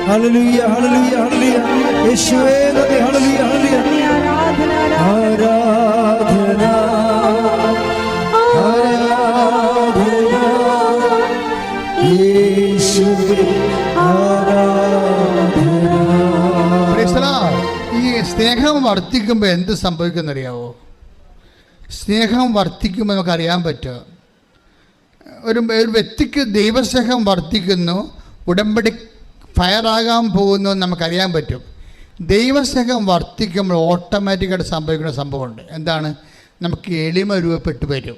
Hallelujah hallelujah hallelujah യേശുവേ നന്ദി hallelujah hallelujah ആരാധന ആരാധന ആരാധന യേശുവേ ആരാധന. ഈ സ്നേഹം വർദ്ധിക്കുമ്പോൾ എന്ത് സംഭവിക്കുന്നറിയാവോ? സ്നേഹം വർദ്ധിക്കുമ്പോൾ നമുക്കറിയാൻ പറ്റും. ഒരു വ്യക്തിക്ക് ദൈവസ്നേഹം വർദ്ധിക്കുന്നു, ഉടമ്പടി ഫയറാകാൻ പോകുന്നു നമുക്കറിയാൻ പറ്റും. ദൈവസ്നേഹം വർദ്ധിക്കുമ്പോൾ ഓട്ടോമാറ്റിക്കായിട്ട് സംഭവിക്കുന്ന സംഭവമുണ്ട്. എന്താണ്? നമുക്ക് എളിമ രൂപപ്പെട്ടു വരും.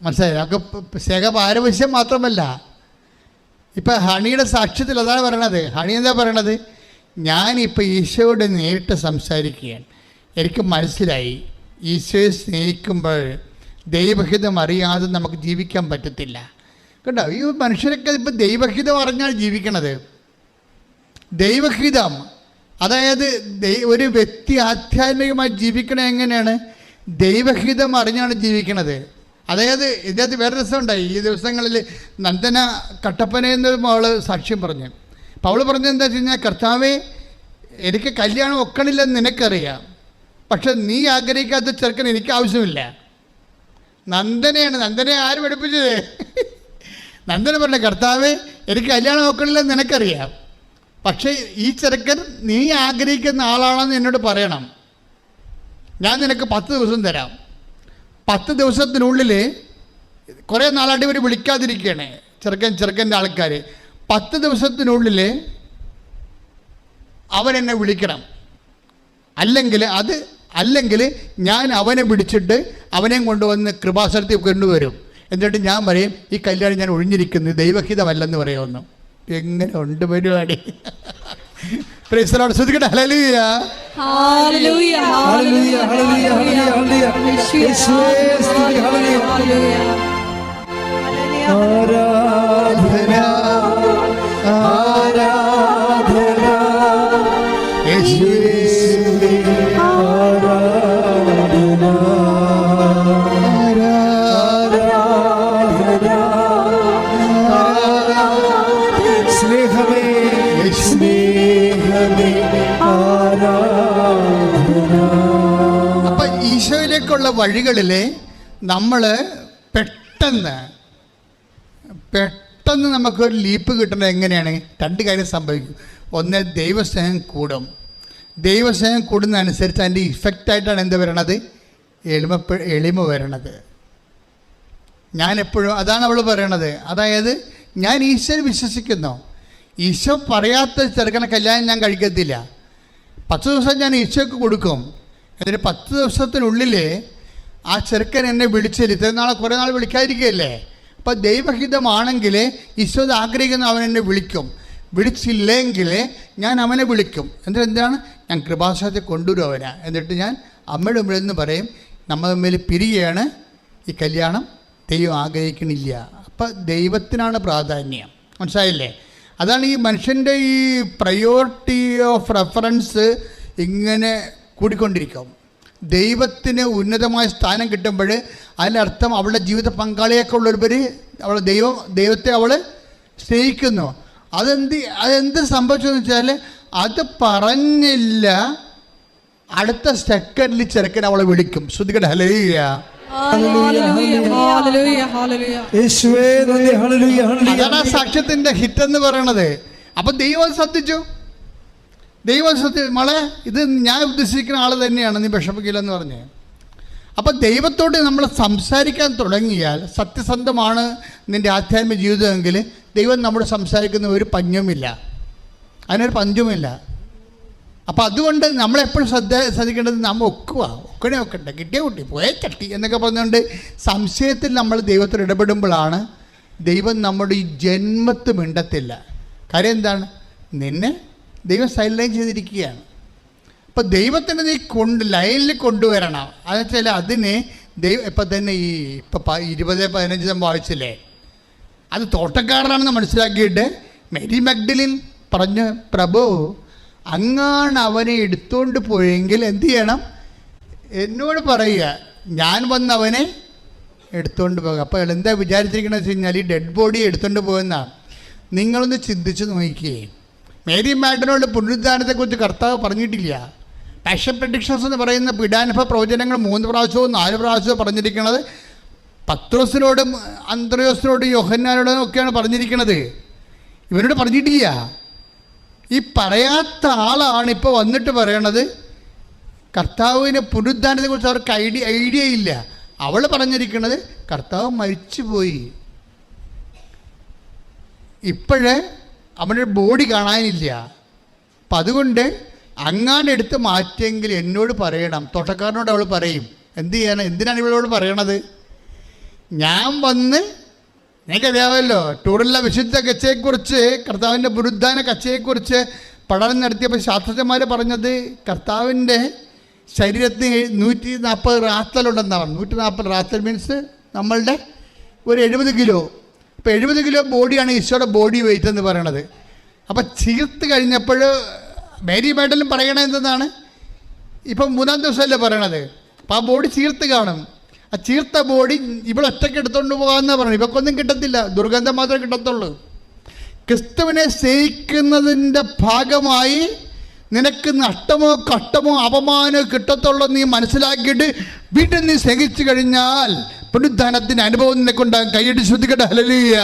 മനസ്സിലായി? നമുക്ക് സ്നേഹ പാരവശ്യം മാത്രമല്ല. ഇപ്പം ഹണിയുടെ സാക്ഷ്യത്തിൽ അതാണ് പറയണത്. ഹണി എന്താ പറയണത്? ഞാനിപ്പോൾ ഈശോയോട് നേരിട്ട് സംസാരിക്കുകയാണ്. എനിക്ക് മനസ്സിലായി ഈശോയെ സ്നേഹിക്കുമ്പോൾ ദൈവഹിതം അറിയാതെ നമുക്ക് ജീവിക്കാൻ പറ്റത്തില്ല. കേട്ടോ, ഈ മനുഷ്യരൊക്കെ ഇപ്പം ദൈവഹിതം അറിഞ്ഞാൽ ജീവിക്കണത്. ദൈവഹിതം, അതായത് ഒരു വ്യക്തി ആധ്യാത്മികമായി ജീവിക്കണത് എങ്ങനെയാണ്? ദൈവഹിതം അറിഞ്ഞാണ് ജീവിക്കണത്. അതായത് ഇതിനകത്ത് വേറെ രസമുണ്ടായി. ഈ ദിവസങ്ങളിൽ നന്ദന കട്ടപ്പനയെന്ന് അവൾ സാക്ഷ്യം പറഞ്ഞു. അപ്പോൾ അവൾ പറഞ്ഞത് എന്താ വെച്ച് കഴിഞ്ഞാൽ, കർത്താവേ എനിക്ക് കല്യാണം ഒക്കണില്ലെന്ന് നിനക്കറിയാം, പക്ഷെ നീ ആഗ്രഹിക്കാത്ത ചെറുക്കൻ എനിക്ക് ആവശ്യമില്ല. നന്ദനെ ആര് പഠിപ്പിച്ചത്? നന്ദന പറഞ്ഞ, കർത്താവേ എനിക്ക് കല്യാണം നോക്കണില്ലെന്ന് നിനക്കറിയാം, പക്ഷേ ഈ ചെറുക്കൻ നീ ആഗ്രഹിക്കുന്ന ആളാണെന്ന് എന്നോട് പറയണം. ഞാൻ നിനക്ക് 10 ദിവസം തരാം. 10 ദിവസത്തിനുള്ളിൽ, കുറേ നാളായിട്ട് ഇവർ വിളിക്കാതിരിക്കുകയാണ് ചെറുക്കൻ്റെ ആൾക്കാർ. 10 ദിവസത്തിനുള്ളിൽ അവനെന്നെ വിളിക്കണം. അല്ലെങ്കിൽ ഞാൻ അവനെ പിടിച്ചിട്ട് അവനെയും കൊണ്ടുവന്ന് കൃപാസനത്തിൽ കൊണ്ടുവരും. എന്നിട്ട് ഞാൻ പറയും, ഈ കല്യാണം ഞാൻ ഒഴിഞ്ഞിരിക്കുന്നു, ദൈവഹിതമല്ലെന്ന് പറയുമെന്നു. എങ്ങനെ ഉണ്ട് പരിപാടി? Praise the lord. ശ്രദ്ധിക്കട്ടെ. Hallelujah hallelujah hallelujah hallelujah hallelujah യേശുവേ സ്തുതി. ഹല്ലേലൂയ ആരാധന ആരാധന യേശുവേ ആരാധന ആരാധന സ്നേഹമേ സ്നേഹമേ ആരാധന. അപ്പം ഈശോയിലേക്കുള്ള വഴികളിൽ നമ്മൾ പെട്ടെന്ന് നമുക്കൊരു ലീപ്പ് കിട്ടുന്നത് എങ്ങനെയാണ്? 2 കാര്യം സംഭവിക്കും. ഒന്ന്, ദൈവസ്നേഹം കൂടും. ദൈവസ്നേഹം കൂടുന്നതനുസരിച്ച് അതിൻ്റെ ഇഫക്റ്റായിട്ടാണ് എന്ത് വരണത്? എളിമ വരണത്. ഞാനെപ്പോഴും അതാണ് അവൾ പറയണത്. അതായത് ഞാൻ ഈശോയിൽ വിശ്വസിക്കുന്നു. ഈശോ പറയാത്ത ചെറുക്കനെ കല്യാണം ഞാൻ കഴിക്കത്തില്ല. 10 ദിവസം ഞാൻ ഈശോയ്ക്ക് കൊടുക്കും. എന്നിട്ട് 10 ദിവസത്തിനുള്ളിൽ ആ ചെറുക്കൻ എന്നെ വിളിച്ചിരുത്തി. കുറേ നാൾ വിളിക്കാതിരിക്കുകയല്ലേ? അപ്പോൾ ദൈവഹിതമാണെങ്കിൽ ഈശോ ആഗ്രഹിക്കുന്ന അവൻ എന്നെ വിളിക്കും. വിളിച്ചില്ലെങ്കിൽ ഞാൻ അവനെ വിളിക്കും. എന്നിട്ട് എന്താണ്? ഞാൻ കൃപാസനത്തിൽ കൊണ്ടുവരും അവനെ. എന്നിട്ട് ഞാൻ അമ്മയുടെ മുമ്പിൽ നിന്ന് പറയും, നമ്മൾ തമ്മിൽ പിരിയാണ്, ഈ കല്യാണം ദൈവം ആഗ്രഹിക്കണില്ല. അപ്പം ദൈവത്തിനാണ് പ്രാധാന്യം. മനസ്സിലായില്ലേ? അതാണ് ഈ മനുഷ്യൻ്റെ ഈ പ്രയോറിറ്റി ഓഫ് റെഫറൻസ് ഇങ്ങനെ കൂടിക്കൊണ്ടിരിക്കും. ദൈവത്തിന് ഉന്നതമായ സ്ഥാനം കിട്ടുമ്പോൾ അതിനർത്ഥം അവളുടെ ജീവിത പങ്കാളിയൊക്കെ ഉള്ളവർ ദൈവത്തെ അവൾ സ്നേഹിക്കുന്നു. അതെന്ത് സംഭവിച്ചതെന്ന് വെച്ചാൽ, അത് പറഞ്ഞില്ല, അടുത്ത സെക്കൻഡിൽ ചെറുക്കൻ അവളെ വിളിക്കും. ശ്രുതികട ഹല്ലേലൂയ. അതാണ് ആ സാക്ഷ്യത്തിന്റെ ഹിറ്റ് എന്ന് പറയണത്. അപ്പൊ ദൈവം ശ്രദ്ധിച്ചു. മോളെ, ഇത് ഞാൻ ഉദ്ദേശിക്കുന്ന ആൾ തന്നെയാണ്, നീ വിഷമിക്കില്ലെന്ന് പറഞ്ഞ്. അപ്പം ദൈവത്തോട് നമ്മൾ സംസാരിക്കാൻ തുടങ്ങിയാൽ, സത്യസന്ധമാണ് നിൻ്റെ ആധ്യാത്മിക ജീവിതമെങ്കിൽ ദൈവം നമ്മോട് സംസാരിക്കുന്ന ഒരു പഞ്ഞുമില്ല, അതിനൊരു പഞ്ചുമില്ല. അപ്പം അതുകൊണ്ട് നമ്മളെപ്പോഴും ശ്രദ്ധിക്കേണ്ടത് നമ്മൾ ഒക്കണ്ടേ കിട്ടിയ കുട്ടി പോയേ ചട്ടി എന്നൊക്കെ പറഞ്ഞുകൊണ്ട് സംശയത്തിൽ നമ്മൾ ദൈവത്തിൽ ഇടപെടുമ്പോഴാണ് ദൈവം നമ്മുടെ ഈ ജന്മത്ത് മിണ്ടത്തില്ല. കാര്യം എന്താണ്? നിന്നെ ദൈവം സൈലൈൻ ചെയ്തിരിക്കുകയാണ്. അപ്പോൾ ദൈവത്തിന് നീ ലൈനിൽ കൊണ്ടുവരണം. അതെന്നുവെച്ചാൽ അതിന് ഇപ്പം തന്നെ ഈ 20:15 വായിച്ചില്ലേ, അത് തോട്ടക്കാരനാണെന്ന് മനസ്സിലാക്കിയിട്ട് മേരി മഗ്ദലിൻ പറഞ്ഞ്, പ്രഭു അങ്ങാണ് അവനെ എടുത്തുകൊണ്ട് പോയെങ്കിൽ എന്ത് ചെയ്യണം? എന്നോട് പറയുക, ഞാൻ വന്ന് അവനെ എടുത്തുകൊണ്ട് പോകുക. അപ്പോൾ എന്താ വിചാരിച്ചിരിക്കണമെന്ന് വെച്ച് കഴിഞ്ഞാൽ ഈ ഡെഡ് ബോഡി എടുത്തുകൊണ്ട് പോകുന്നതാണ്. നിങ്ങളൊന്ന് ചിന്തിച്ച് നോക്കിയേ. മേരി മാഗ്ഡലിനോട് പുനരുദ്ധാനത്തെക്കുറിച്ച് കർത്താവ് പറഞ്ഞിട്ടില്ല. പാഷൻ പ്രഡിക്ഷൻസ് എന്ന് പറയുന്ന പീഡാനുഭവ പ്രവചനങ്ങൾ 3 പ്രാവശ്യവും 4 പ്രാവശ്യവും പറഞ്ഞിരിക്കുന്നത് പത്രോസിനോടും അന്ത്രയോസിനോടും യോഹന്നാനോടും ഒക്കെയാണ് പറഞ്ഞിരിക്കുന്നത്. ഇവരോട് പറഞ്ഞിട്ടില്ല. ഈ പറയാത്ത ആളാണ് ഇപ്പോൾ വന്നിട്ട് പറയണത് കർത്താവിന് പുനരുദ്ധാനത്തെക്കുറിച്ച് അവർക്ക് ഐഡിയ ഇല്ല. അവൾ പറഞ്ഞിരിക്കുന്നത് കർത്താവ് മരിച്ചുപോയി, ഇപ്പോഴേ അവൻ്റെ ബോഡി കാണാനില്ല. അപ്പം അതുകൊണ്ട് അങ്ങാടെടുത്ത് മാറ്റിയെങ്കിൽ എന്നോട് പറയണം. തോട്ടക്കാരനോട് അവൾ പറയും. എന്ത് ചെയ്യണം? എന്തിനാണ് ഇവളോട് പറയണത്? ഞാൻ വന്ന് നിങ്ങൾക്കറിയാമല്ലോ, ടൂറിലെ വിശുദ്ധ കച്ചയെക്കുറിച്ച്, കർത്താവിൻ്റെ പുനരുദ്ധാന കച്ചയെക്കുറിച്ച് പഠനം നടത്തിയപ്പോൾ ശാസ്ത്രജ്ഞന്മാർ പറഞ്ഞത് കർത്താവിൻ്റെ ശരീരത്തിന് 140 റാത്തലുണ്ടെന്നാണ്. 140 റാത്തൽ മീൻസ് നമ്മളുടെ ഒരു 70 കിലോ. അപ്പോൾ 70 കിലോ ബോഡിയാണ് ഈശോയുടെ ബോഡി വെയിറ്റ് എന്ന് പറയണത്. അപ്പോൾ ചീർത്ത് കഴിഞ്ഞപ്പോൾ മേരി മാഗ്ഡലിൻ പറയണത് എന്തെന്നാണ്? ഇപ്പം 3-ാം ദിവസമല്ലേ പറയണത്. അപ്പോൾ ആ ബോഡി ചീർത്ത് കാണും. ആ ചീർത്ത ബോഡി ഇവളൊറ്റയ്ക്ക് എടുത്തുകൊണ്ട് പോകാമെന്നാണ് പറയുന്നത്. ഇവക്കൊന്നും കിട്ടത്തില്ല, ദുർഗന്ധം മാത്രമേ കിട്ടത്തുള്ളൂ. ക്രിസ്തുവിനെ സ്നേഹിക്കുന്നതിൻ്റെ ഭാഗമായി നിനക്ക് നഷ്ടമോ കഷ്ടമോ അപമാനമോ കിട്ടത്തുള്ളൂ നീ മനസ്സിലാക്കിയിട്ട് വീട്ടിൽ നീ സ്നേഹിച്ചു കഴിഞ്ഞാൽ പുനരുദ്ധാനത്തിന് അനുഭവം നിനക്കുണ്ടാകും. കൈയ്യടി ശ്രദ്ധിക്കട്ടെ. ഹല്ലേലൂയ.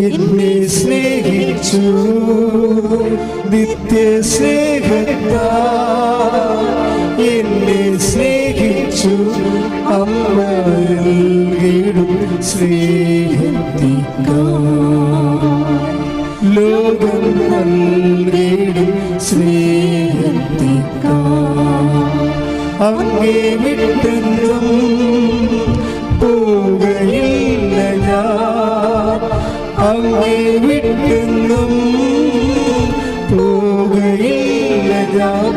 എന്നെ സ്നേഹിച്ചു, നിത്യസ്നേഹത്താ എന്നെ സ്നേഹിച്ചു, അമ്മയിടും സ്നേഹത്തിക്കാ ലോകം നൽകിടും സ്നേഹത്തിക്കാ അങ്ങേ വിട്ടെന്നും പോകയില്ല ഞാൻ, അങ്ങേ വിട്ടെന്നും പോകയില്ല ഞാൻ,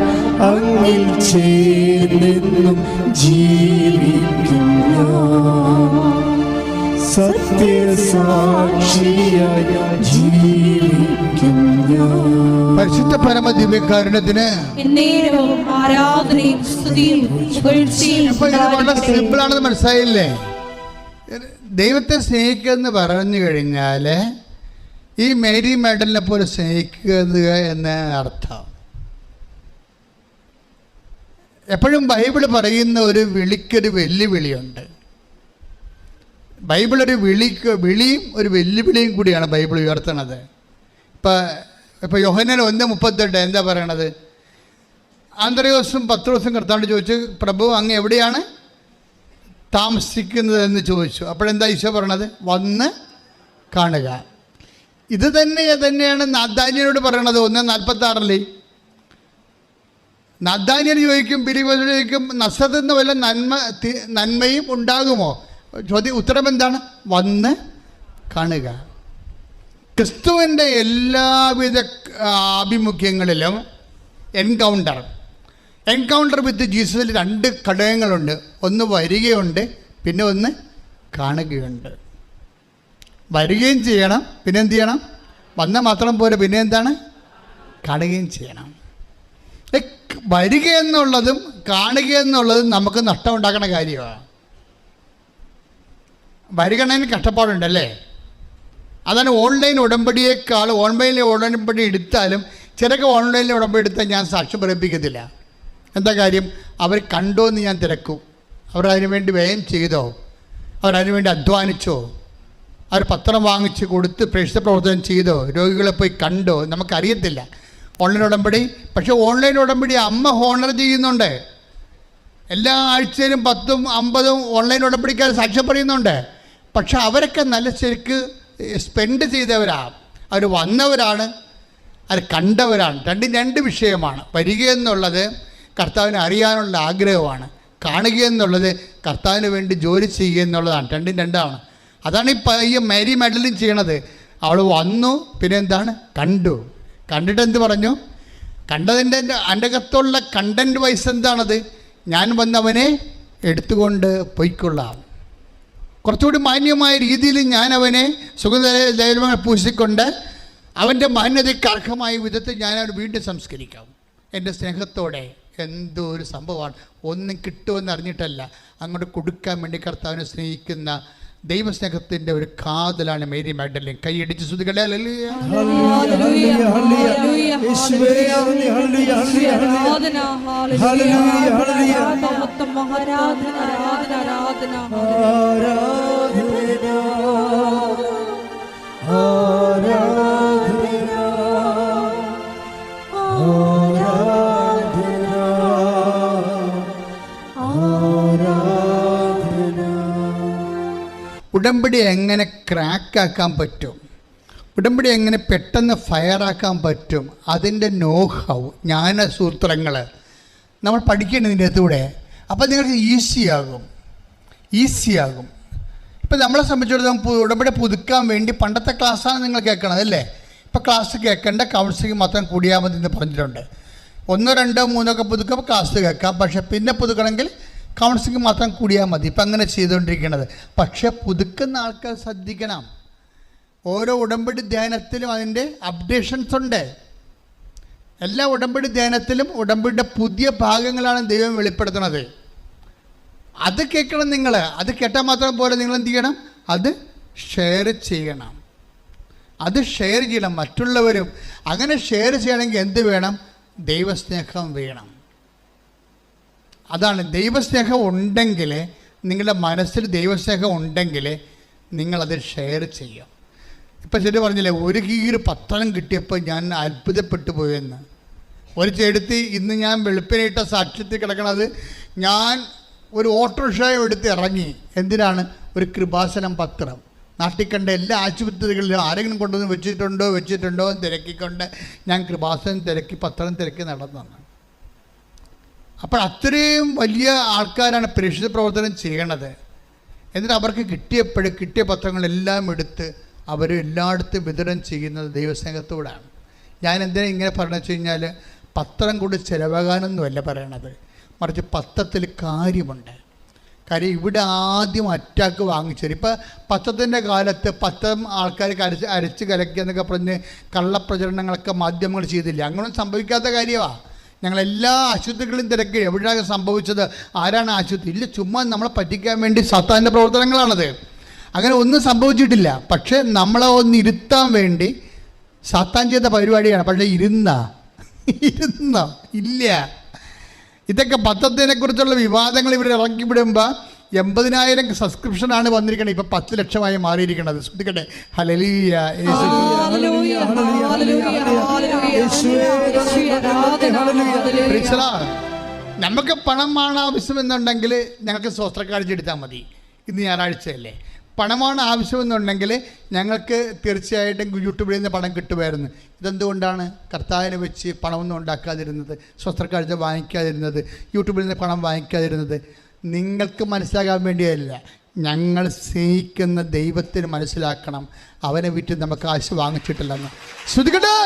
അങ്ങിൽ ചേർന്നെന്നും ജീവിക്കും ഞാൻ, സത്യസാക്ഷിയായി ജീവിക്കും ഞാൻ. പരിശുദ്ധ പരമ ദിവ്യകാരുണ്യത്തിന് ആരാധനയും സ്തുതിയും വളരെ സിമ്പിളാണെന്ന് മനസ്സിലായില്ലേ? ദൈവത്തെ സ്നേഹിക്കുക എന്ന് പറഞ്ഞു കഴിഞ്ഞാൽ ഈ മേരി മാഗ്ഡലിനെ പോലെ സ്നേഹിക്കുക എന്ന അർത്ഥം. എപ്പോഴും ബൈബിൾ പറയുന്ന ഒരു വിളിക്കൊരു വെല്ലുവിളിയുണ്ട്. ബൈബിൾ ഒരു വിളിയും ഒരു വെല്ലുവിളിയും കൂടിയാണ് ബൈബിൾ ഉയർത്തണത്. ഇപ്പോൾ യോഹന്നാൻ 1:38 എന്താ പറയണത്? അന്ത്രയോസും പത്രോസും കർത്താവിനോട് ചോദിച്ചു, പ്രഭു അങ്ങ് എവിടെയാണ് താമസിക്കുന്നതെന്ന് ചോദിച്ചു. അപ്പോഴെന്താ ഈശോ പറയണത്? വന്ന് കാണുക. ഇത് തന്നെയാണ് നാഥാന്യനോട് പറയണത്. 1:46 നാഥാന്യൻ ചോദിക്കും, ഫിലിപ്പോസിനോട് ചോദിക്കും, നസറത്തിൽ നിന്ന് വല്ല നന്മയും ഉണ്ടാകുമോ? ഉത്തരം എന്താണ്? വന്ന് കാണുക. ക്രിസ്തുവിൻ്റെ എല്ലാവിധ ആഭിമുഖ്യങ്ങളിലും എൻകൗണ്ടർ വിത്ത് ജീസസിൽ 2 ഘടകങ്ങളുണ്ട്. ഒന്ന് വരികയുണ്ട്, പിന്നെ ഒന്ന് കാണുകയുണ്ട്. വരികയും ചെയ്യണം, പിന്നെ എന്ത് ചെയ്യണം? വന്ന മാത്രം പോലെ, പിന്നെ എന്താണ്? കാണുകയും ചെയ്യണം. വരിക എന്നുള്ളതും കാണുക എന്നുള്ളതും നമുക്ക് നഷ്ടം ഉണ്ടാക്കുന്ന കാര്യമാണ്. വരികണതിന് കഷ്ടപ്പാടുണ്ടല്ലേ? അതാണ് ഓൺലൈൻ ഉടമ്പടിയേക്കാൾ. ഓൺലൈനിലെ ഉടമ്പടി എടുത്താലും ചിലക്ക് ഓൺലൈനിലെ ഉടമ്പടി എടുത്താൽ ഞാൻ സാക്ഷ്യം പറയിപ്പിക്കത്തില്ല. എന്താ കാര്യം? അവർ കണ്ടോ എന്ന് ഞാൻ തിരക്കും. അവരതിനു വേണ്ടി വ്യയം ചെയ്തോ? അവരതിനു വേണ്ടി അധ്വാനിച്ചോ? അവർ പത്രം വാങ്ങിച്ച് കൊടുത്ത് പ്രേക്ഷിത പ്രവർത്തനം ചെയ്തോ? രോഗികളെ പോയി കണ്ടോ? നമുക്കറിയത്തില്ല ഓൺലൈൻ ഉടമ്പടി. പക്ഷേ ഓൺലൈൻ ഉടമ്പടി അമ്മ ഹോണർ ചെയ്യുന്നുണ്ട്. എല്ലാ ആഴ്ചയിലും 10ഉം 50ഉം ഓൺലൈൻ ഉടമ്പടിക്കാർ സാക്ഷ്യം പറയുന്നുണ്ട്. പക്ഷെ അവരൊക്കെ നല്ല ശരിക്ക് സ്പെൻഡ് ചെയ്തവരാണ്, അവർ വന്നവരാണ്, അത് കണ്ടവരാണ്. രണ്ടും 2 വിഷയമാണ്. വരിക എന്നുള്ളത് കർത്താവിനെ അറിയാനുള്ള ആഗ്രഹമാണ്, കാണുക എന്നുള്ളത് കർത്താവിന് വേണ്ടി ജോലി ചെയ്യുക എന്നുള്ളതാണ്. രണ്ടും 2ആണ്. അതാണ് ഈ മേരി മാഗ്ഡലിൻ ചെയ്യണത്. അവൾ വന്നു, പിന്നെ എന്താണ്? കണ്ടു. കണ്ടിട്ട് എന്ത് പറഞ്ഞു? കണ്ടതിൻ്റെ എൻ്റെ അകത്തുള്ള കണ്ടൻറ് വൈസ് എന്താണത്? ഞാൻ വന്നവനെ എടുത്തുകൊണ്ട് പൊയ്ക്കൊള്ളാം. കുറച്ചുകൂടി മാന്യമായ രീതിയിൽ ഞാൻ അവനെ സുഗന്ധ പൂശിക്കൊണ്ട് അവൻ്റെ മാന്യതയ്ക്ക് അർഹമായ വിധത്തിൽ ഞാൻ അവനെ വീണ്ടും സംസ്കരിക്കാം. എൻ്റെ സ്നേഹത്തോടെ. എന്തോ ഒരു സംഭവമാണ്. ഒന്നും കിട്ടുമെന്ന് അറിഞ്ഞിട്ടല്ല, അങ്ങോട്ട് കൊടുക്കാൻ വേണ്ടി കർത്താവിനെ സ്നേഹിക്കുന്ന ദൈവസ്നേഹത്തിൻ്റെ ഒരു കാതലാണ് മേരി മാഗ്ഡലിൻ. കൈയടിച്ച് സ്തുതിക്കട്ടെ. ഉടമ്പടി എങ്ങനെ ക്രാക്കാക്കാൻ പറ്റും, ഉടമ്പടി എങ്ങനെ പെട്ടെന്ന് ഫയറാക്കാൻ പറ്റും, അതിൻ്റെ നോഹൗ ജ്ഞാനസൂത്രങ്ങൾ നമ്മൾ പഠിക്കേണ്ടതിൻ്റെ അകത്തൂടെ. അപ്പോൾ നിങ്ങൾക്ക് ഈസിയാകും. ഇപ്പം നമ്മളെ സംബന്ധിച്ചിടത്തോളം ഉടമ്പടി പുതുക്കാൻ വേണ്ടി പണ്ടത്തെ ക്ലാസ്സാണ് നിങ്ങൾ കേൾക്കണത് അല്ലേ. ഇപ്പോൾ ക്ലാസ് കേൾക്കേണ്ട, കൗൺസിലിംഗ് മാത്രം കൂടിയാൽ മതി എന്ന് പറഞ്ഞിട്ടുണ്ട്. 1, 2, 3 പുതുക്കുമ്പോൾ ക്ലാസ് കേൾക്കാം. പക്ഷേ പിന്നെ പുതുക്കണമെങ്കിൽ കൗൺസിലിംഗ് മാത്രം കൂടിയാൽ മതി. ഇപ്പം അങ്ങനെ ചെയ്തുകൊണ്ടിരിക്കുന്നത്. പക്ഷേ പുതുക്കുന്ന ആൾക്കാർ ശ്രദ്ധിക്കണം. ഓരോ ഉടമ്പടി ധ്യാനത്തിലും അതിൻ്റെ അപ്ഡേഷൻസ് ഉണ്ട്. എല്ലാ ഉടമ്പടി ധ്യാനത്തിലും ഉടമ്പടിയുടെ പുതിയ ഭാഗങ്ങളാണ് ദൈവം വെളിപ്പെടുത്തുന്നത്. അത് കേൾക്കണം നിങ്ങൾ. അത് കേട്ടാൽ മാത്രം പോലെ നിങ്ങൾ എന്ത് ചെയ്യണം? അത് ഷെയർ ചെയ്യണം. മറ്റുള്ളവരും അങ്ങനെ ഷെയർ ചെയ്യണമെങ്കിൽ എന്ത് വേണം? ദൈവസ്നേഹം വേണം. അതാണ് ദൈവസ്നേഹം ഉണ്ടെങ്കിൽ, നിങ്ങളുടെ മനസ്സിൽ ദൈവസ്നേഹം ഉണ്ടെങ്കിൽ നിങ്ങളത് ഷെയർ ചെയ്യും. ഇപ്പം ശരി പറഞ്ഞില്ലേ, ഒരു കീറ് പത്രം കിട്ടിയപ്പോൾ ഞാൻ അത്ഭുതപ്പെട്ടു പോയെന്ന്. ഒരു ചെടുത്ത് ഇന്ന് ഞാൻ വെളുപ്പിനിട്ട സാക്ഷ്യത്തിൽ കിടക്കണത്, ഞാൻ ഒരു ഓട്ടോറിക്ഷ എടുത്ത് ഇറങ്ങി. എന്തിനാണ്? ഒരു കൃപാസനം പത്രം. നാട്ടിൽ കണ്ട എല്ലാ ആശുപത്രികളിലും ആരെങ്കിലും കൊണ്ടുവന്ന് വെച്ചിട്ടുണ്ടോ തിരക്കിക്കൊണ്ട് ഞാൻ കൃപാസനം തിരക്കി, പത്രം തിരക്കി നടന്നതാണ്. അപ്പോൾ അത്രയും വലിയ ആൾക്കാരാണ് പ്രേക്ഷിത പ്രവർത്തനം ചെയ്യണത്. എന്നിട്ട് അവർക്ക് കിട്ടിയ പത്രങ്ങളെല്ലാം എടുത്ത് അവർ എല്ലായിടത്തും വിതരണം ചെയ്യുന്നത് ദൈവസ്നേഹത്തോടാണ്. ഞാൻ എന്തിനാ ഇങ്ങനെ പറഞ്ഞു വെച്ച് കഴിഞ്ഞാൽ, പത്രം കൊണ്ട് ചിലവാകാനൊന്നുമല്ല പറയണത്, മറിച്ച് പത്രത്തിൽ കാര്യമുണ്ട്. കാര്യം ഇവിടെ ആദ്യം അറ്റാക്ക് വാങ്ങിച്ചത്. ഇപ്പോൾ പത്രത്തിൻ്റെ കാലത്ത് പത്രം ആൾക്കാർക്ക് അരച്ച് കലക്കുക എന്നൊക്കെ പറഞ്ഞ് കള്ളപ്രചരണങ്ങളൊക്കെ മാധ്യമങ്ങൾ ചെയ്തില്ല. അങ്ങനെയൊന്നും സംഭവിക്കാത്ത കാര്യമാണ്. ഞങ്ങളെല്ലാ ആശുപത്രികളും തിരക്കി. എവിടെയാണ് സംഭവിച്ചത്? ആരാണ് ആശുപത്രി? ഇല്ല, ചുമ്മാ നമ്മളെ പറ്റിക്കാൻ വേണ്ടി സാത്താൻ്റെ പ്രവർത്തനങ്ങളാണത്. അങ്ങനെ ഒന്നും സംഭവിച്ചിട്ടില്ല. പക്ഷേ നമ്മളെ ഒന്ന് ഇരുത്താൻ വേണ്ടി സാത്താൻ ചെയ്ത പരിപാടിയാണ്. പക്ഷേ ഇരുന്നോ? ഇല്ല. ഇതൊക്കെ പത്രത്തിനെക്കുറിച്ചുള്ള വിവാദങ്ങൾ ഇവർ ഇറക്കി വിടുമ്പോൾ 80,000 സബ്സ്ക്രിപ്ഷനാണ് വന്നിരിക്കുന്നത്. ഇപ്പം 10 ലക്ഷമായി മാറിയിരിക്കുന്നത്. ശ്രദ്ധിക്കട്ടെ. ഹല്ലേലൂയ. നമുക്ക് പണമാണ് ആവശ്യമെന്നുണ്ടെങ്കിൽ ഞങ്ങൾക്ക് സ്വസ്ത്രക്കാഴ്ച എടുത്താൽ മതി. ഇന്ന് ഞായറാഴ്ചയല്ലേ. പണമാണ് ആവശ്യമെന്നുണ്ടെങ്കിൽ ഞങ്ങൾക്ക് തീർച്ചയായിട്ടും യൂട്യൂബിൽ നിന്ന് പണം കിട്ടുമായിരുന്നു. ഇതെന്തുകൊണ്ടാണ് കർത്താവിനെ വെച്ച് പണമൊന്നും ഉണ്ടാക്കാതിരുന്നത്, സ്വസ്ത്രക്കാഴ്ച വാങ്ങിക്കാതിരുന്നത്, യൂട്യൂബിൽ നിന്ന് പണം വാങ്ങിക്കാതിരുന്നത്? നിങ്ങൾക്ക് മനസ്സിലാകാൻ വേണ്ടിയല്ല, ഞങ്ങൾ സ്നേഹിക്കുന്ന ദൈവത്തിന് മനസ്സിലാക്കണം. അവനെ വിറ്റ് നമുക്ക് കാശ് വാങ്ങിച്ചിട്ടില്ലെന്ന്. ശ്രദ്ധിക്കട്ടെ.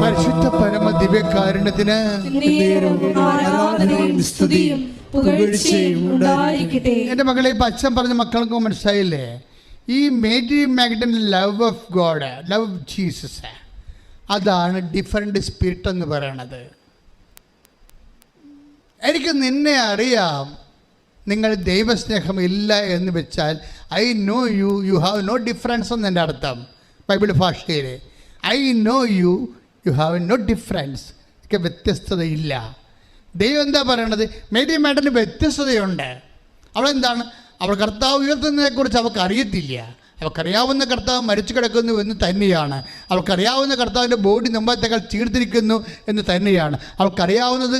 പരിശുദ്ധ പരമ ദിവ്യകാരുണ്യത്തിന് എൻ്റെ മകളെ, ഇപ്പം അച്ഛൻ പറഞ്ഞ മക്കൾക്ക് മനസ്സിലായില്ലേ? ഈ Mary Magdalene love of God, love Jesus, അതാണ് ഡിഫറെൻ്റ് സ്പിരിറ്റ് എന്ന് പറയണത്. എനിക്ക് നിന്നെ അറിയാം, നിങ്ങൾ ദൈവസ്നേഹം ഇല്ല എന്ന് വെച്ചാൽ I know you have no difference എന്ന് എൻ്റെ അർത്ഥം. ബൈബിൾ ഭാഷയിൽ. I know you, you have no difference. ഒക്കെ വ്യത്യസ്തതയില്ല. ദൈവം എന്താ പറയണത്? മേരി മാഡന് വ്യത്യസ്തതയുണ്ട്. അവളെന്താണ്? അവൾ കർത്താവ് ഉയർത്തുന്നതിനെക്കുറിച്ച് അവൾക്ക് അറിയത്തില്ല. അവൾക്കറിയാവുന്ന കർത്താവ് മരിച്ചു കിടക്കുന്നു എന്ന് തന്നെയാണ്. അവൾക്കറിയാവുന്ന കർത്താവിൻ്റെ ബോഡി മുമ്പത്തേക്കാൾ ചീർത്തിരിക്കുന്നു എന്ന് തന്നെയാണ്. അവൾക്കറിയാവുന്നത്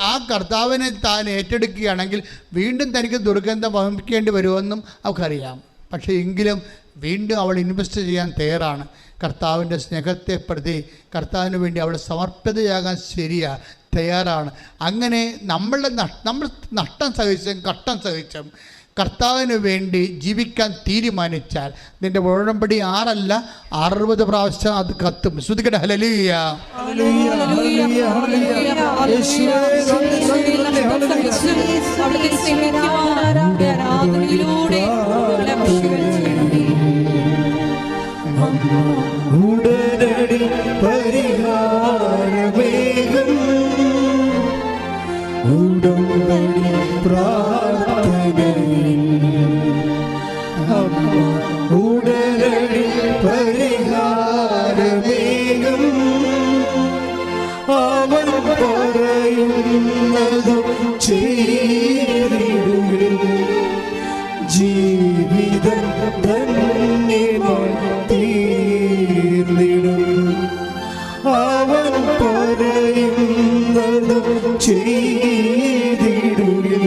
ആ കർത്താവിനെ താൻ ഏറ്റെടുക്കുകയാണെങ്കിൽ വീണ്ടും തനിക്ക് ദുർഗന്ധം വഹിക്കേണ്ടി വരുമെന്നും അവൾക്കറിയാം. പക്ഷേ എങ്കിലും വീണ്ടും അവൾ ഇൻവെസ്റ്റ് ചെയ്യാൻ തയ്യാറാണ്. കർത്താവിൻ്റെ സ്നേഹത്തെ പ്രതി കർത്താവിന് വേണ്ടി അവൾ സമർപ്പിതയാകാൻ തയ്യാറാണ്. അങ്ങനെ നമ്മൾ നഷ്ടം സഹിച്ചും കഷ്ടം സഹിച്ചും കർത്താവിന് വേണ്ടി ജീവിക്കാൻ തീരുമാനിച്ചാൽ നിന്റെ ഉടമ്പടി 6 അല്ല 60 പ്രാവശ്യം അത് കത്തും. ശ്രുതികട ഹല്ലേലൂയ. ഉടനടി പരിഹാരമേകും ഉടമ്പടി പ്രാർത്ഥനയിൽ ഉടനടി പരിഹാരമേകും അവൻ പറയുന്നതും ചെയ്തിടുകിൽ ജീവിതം ധന്യമായി തീർന്നിടും. അവൻ പറയുന്നതും ചെയ്തിടുകിൽ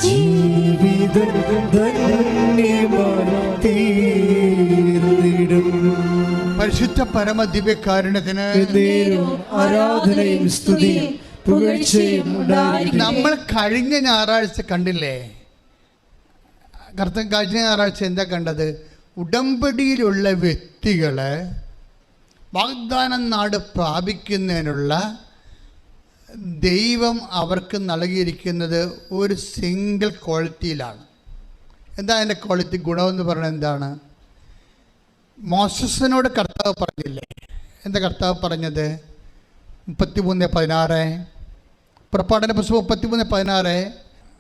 ജീവിതം ധന്യമായി തീർന്നിടും. പരിശുദ്ധ പരമ ദിവ്യകാരുണ്യത്തിന് ആരാധനയും സ്തുതിയും പുകഴ്ചയും ഉണ്ടായിരിക്കട്ടെ. നമ്മൾ കഴിഞ്ഞ ഞായറാഴ്ച കണ്ടില്ലേ? കഴിഞ്ഞ ഞായറാഴ്ച എന്താ കണ്ടത്? ഉടമ്പടിയിലുള്ള വ്യക്തികൾ വാഗ്ദാനം നാട് പ്രാപിക്കുന്നതിനുള്ള ദൈവം അവർക്ക് നൽകിയിരിക്കുന്നത് ഒരു സിംഗിൾ ക്വാളിറ്റിയിലാണ്. എന്താ അതിൻ്റെ ക്വാളിറ്റി? ഗുണമെന്ന് പറയുന്നത് എന്താണ്? മോശസിനോട് കർത്താവ് പറഞ്ഞില്ലേ? എന്താ കർത്താവ് പറഞ്ഞത്? 33:16 പുറപ്പാടിൻ്റെ പുസ്തകം 33:16.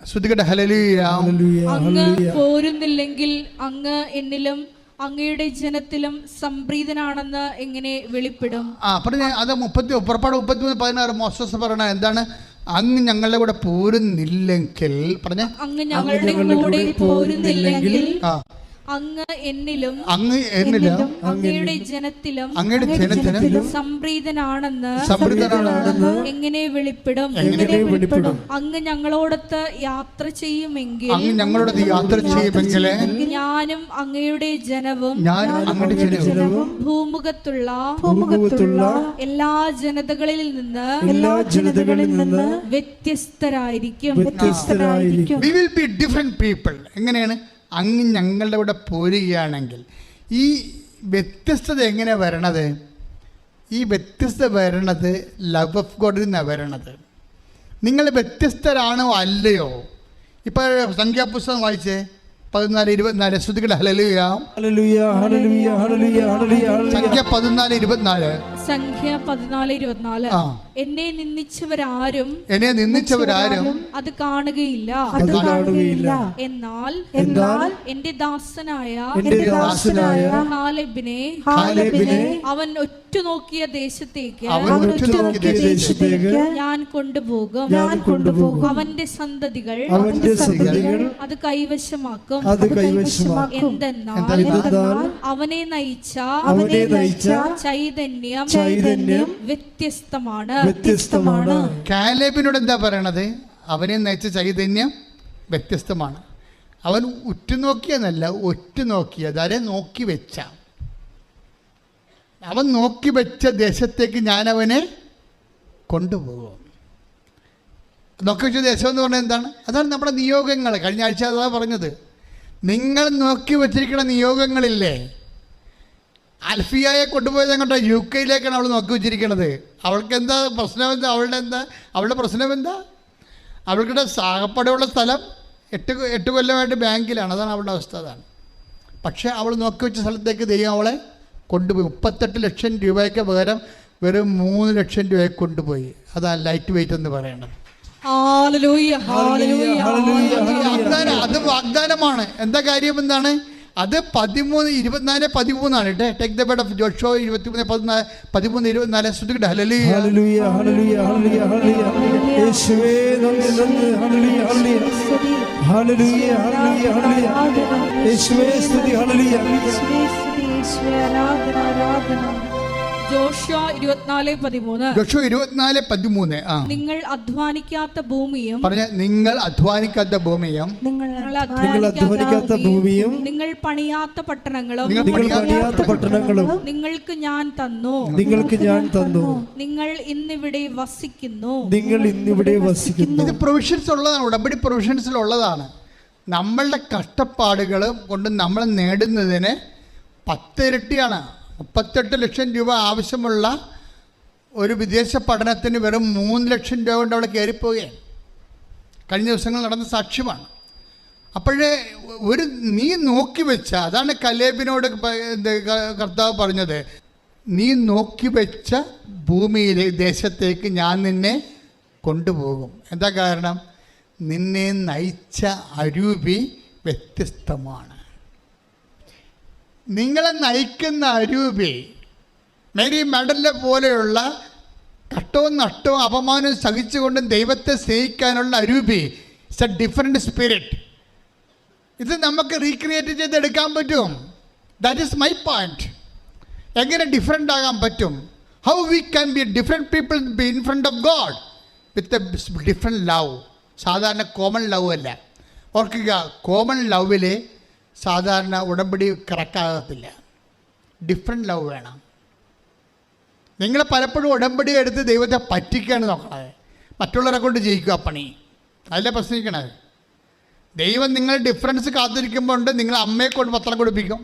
ശ്രുതികട ഹല്ലേലൂയ. അങ്ങ് പോരുന്നില്ലെങ്കിൽ അങ്ങ് എന്നിലും അങ്ങയുടെ ജനത്തിലും സംപ്രീതനാണെന്ന് എങ്ങനെ വെളിപ്പെടും? പറഞ്ഞ അത് പുറപ്പാട് 33:16 മോശസ് പറയണ എന്താണ്? അങ്ങ് ഞങ്ങളുടെ കൂടെ പോരുന്നില്ലെങ്കിൽ പറഞ്ഞ അങ്ങ് ഞങ്ങളുടെ കൂടെ പോരുന്നില്ലെങ്കിൽ അങ്ങ് എന്നിലും അങ്ങയുടെ ജനത്തിലും സംപ്രീതനാണെന്ന് എങ്ങനെ വെളിപ്പെടും? അങ്ങ് ഞങ്ങളോടൊത്ത് യാത്ര ചെയ്യുമെങ്കിൽ ഞാനും അങ്ങയുടെ ജനവും ഭൂമുഖത്തുള്ള എല്ലാ ജനതകളിൽ നിന്ന് വ്യത്യസ്തരായിരിക്കും. We will be different people. എങ്ങനെയാണ്? അങ്ങ് ഞങ്ങളുടെ കൂടെ പോരുകയാണെങ്കിൽ ഈ വ്യത്യസ്തത എങ്ങനെ വരണത്? ഈ വ്യത്യസ്തത വരണത് ലവ് ഓഫ് ഗോഡിൽ നിന്നാണ് വരണത്. നിങ്ങൾ വ്യത്യസ്തരാണോ അല്ലയോ? ഇപ്പോൾ സംഖ്യാപുസ്തകം വായിച്ചേ 14:24. ശ്രുതികട ഹല്ലേലൂയ. സംഖ്യ 14:24. സംഖ്യ 14:24. എന്നെ നിന്ദിച്ചവരാരും അത് കാണുകയില്ല. എന്നാൽ എന്റെ ദാസനായ കാലേബിനെ അവൻ ഒറ്റുനോക്കിയ ദേശത്തേക്ക് ഞാൻ കൊണ്ടുപോകും. അവന്റെ സന്തതികൾ അത് കൈവശമാക്കും. എന്തെന്നാൽ അവനെ നയിച്ച ചൈതന്യം വ്യത്യസ്തമാണ്. കാലേബിനോട് എന്താ പറയണത്? അവനെ നയിച്ച ചൈതന്യം വ്യത്യസ്തമാണ്. അവൻ ഉറ്റുനോക്കിയെന്നല്ല, ഒറ്റുനോക്കിയത്. ആരെ നോക്കി വെച്ച? അവൻ നോക്കി വെച്ച ദേശത്തേക്ക് ഞാൻ അവനെ കൊണ്ടുപോകും. നോക്കി വെച്ച ദേശം എന്ന് പറഞ്ഞാൽ എന്താണ്? അതാണ് നമ്മുടെ നിയോഗങ്ങൾ. കഴിഞ്ഞ ആഴ്ച അതാണ് പറഞ്ഞത്. നിങ്ങൾ നോക്കി വച്ചിരിക്കുന്ന നിയോഗങ്ങളില്ലേ? അൽഫിയയെ കൊണ്ടുപോയത് അങ്ങോട്ട് UK-യിലേക്കാണ് അവൾ നോക്കി വെച്ചിരിക്കുന്നത്. അവൾക്ക് എന്താ പ്രശ്നം? അവളുടെ പ്രശ്നം എന്താ? അവൾക്കിടെ സാകപ്പടയുള്ള സ്ഥലം 8 കൊല്ലമായിട്ട് ബാങ്കിലാണ്. അതാണ് അവളുടെ അവസ്ഥ. അതാണ്. പക്ഷേ അവൾ നോക്കി വെച്ച സ്ഥലത്തേക്ക് ദൈവം അവളെ കൊണ്ടുപോയി. 38 ലക്ഷം രൂപയ്ക്ക് പകരം വെറും 3 ലക്ഷം രൂപയെ കൊണ്ടുപോയി. അതാണ് ലൈറ്റ് വെയിറ്റ് എന്ന് പറയുന്നത്. അത് വാഗ്ദാനമാണ്. എന്താ കാര്യം? എന്താണ്? അത് 13:24-13 കേട്ടോ. Take the bed of Joshua 23:13-24 ശ്രദ്ധിക്കട്ടെ. Hallelujah hallelujah hallelujah hallelujah hallelujah യേശുവേ നന്ദി നന്ദി hallelujah hallelujah hallelujah hallelujah hallelujah യേശുവേ സ്തുതി ഹല്ലേലൂയ ജോഷുവ 24:13 ജോഷുവ 24:13 നിങ്ങൾ അധ്വാനിക്കാത്ത ഭൂമിയും പറഞ്ഞ നിങ്ങൾ അധ്വാനിക്കാത്ത ഭൂമിയും നിങ്ങൾ അധ്വാനിക്കാത്ത ഭൂമിയും നിങ്ങൾ പണിയാത്ത പട്ടണങ്ങളും നിങ്ങൾ പണിയാത്ത പട്ടണങ്ങളും നിങ്ങൾക്ക് ഞാൻ തന്നു. നിങ്ങൾ ഇന്നിവിടെ വസിക്കുന്നു. ഇത് പ്രൊവിഷൻസ് ഉള്ളതാണ്, ഉടമ്പടി പ്രൊവിഷൻസിലുള്ളതാണ്. നമ്മളുടെ കഷ്ടപ്പാടുകൾ കൊണ്ട് നമ്മൾ നേടുന്നതിന് 10 ഇരട്ടിയാണ്. 38 ലക്ഷം രൂപ ആവശ്യമുള്ള ഒരു വിദേശ പഠനത്തിന് വെറും 3 ലക്ഷം രൂപ കൊണ്ട് അവിടെ കയറിപ്പോവുകയാണ്. കഴിഞ്ഞ ദിവസങ്ങൾ നടന്ന സാക്ഷ്യമാണ്. അപ്പോഴേ നീ നോക്കി വെച്ച, അതാണ് കലേബിനോട് കർത്താവ് പറഞ്ഞത്, നീ നോക്കി വെച്ച ഭൂമിയിലെ ദേശത്തേക്ക് ഞാൻ നിന്നെ കൊണ്ടുപോകും. എന്താ കാരണം? നിന്നെ നയിച്ച അരൂപി വ്യത്യസ്തമാണ്. നിങ്ങളെ നയിക്കുന്ന അരൂപി മേരി മെഡലിനെ പോലെയുള്ള കട്ടവും നഷ്ടവും അപമാനവും സഹിച്ചുകൊണ്ടും ദൈവത്തെ സ്നേഹിക്കാനുള്ള അരൂപി ഇറ്റ്സ് എ ഡിഫറെൻറ്റ് സ്പിരിറ്റ്. ഇത് നമുക്ക് റീക്രിയേറ്റ് ചെയ്തെടുക്കാൻ പറ്റും. That is my point. എങ്ങനെ ഡിഫറെൻ്റ് ആകാൻ പറ്റും? How we can be different people be in front of God with a different love. സാധാരണ കോമൺ ലവ് അല്ല. ഓർക്കുക, കോമൺ ലവിൽ സാധാരണ ഉടമ്പടി കറക്റ്റാകത്തില്ല. ഡിഫറെൻറ്റ് ലവ് വേണം. നിങ്ങൾ പലപ്പോഴും ഉടമ്പടി എടുത്ത് ദൈവത്തെ പറ്റിക്കുകയാണ് നോക്കണത്. മറ്റുള്ളവരെ കൊണ്ട് ജയിക്കുക പണി. അതിലെ പ്രശ്നിക്കണത്. ദൈവം നിങ്ങൾ ഡിഫറൻസ് കാത്തിരിക്കുമ്പോൾ നിങ്ങൾ അമ്മയെ കൊണ്ട് പത്രം കൊടുപ്പിക്കും,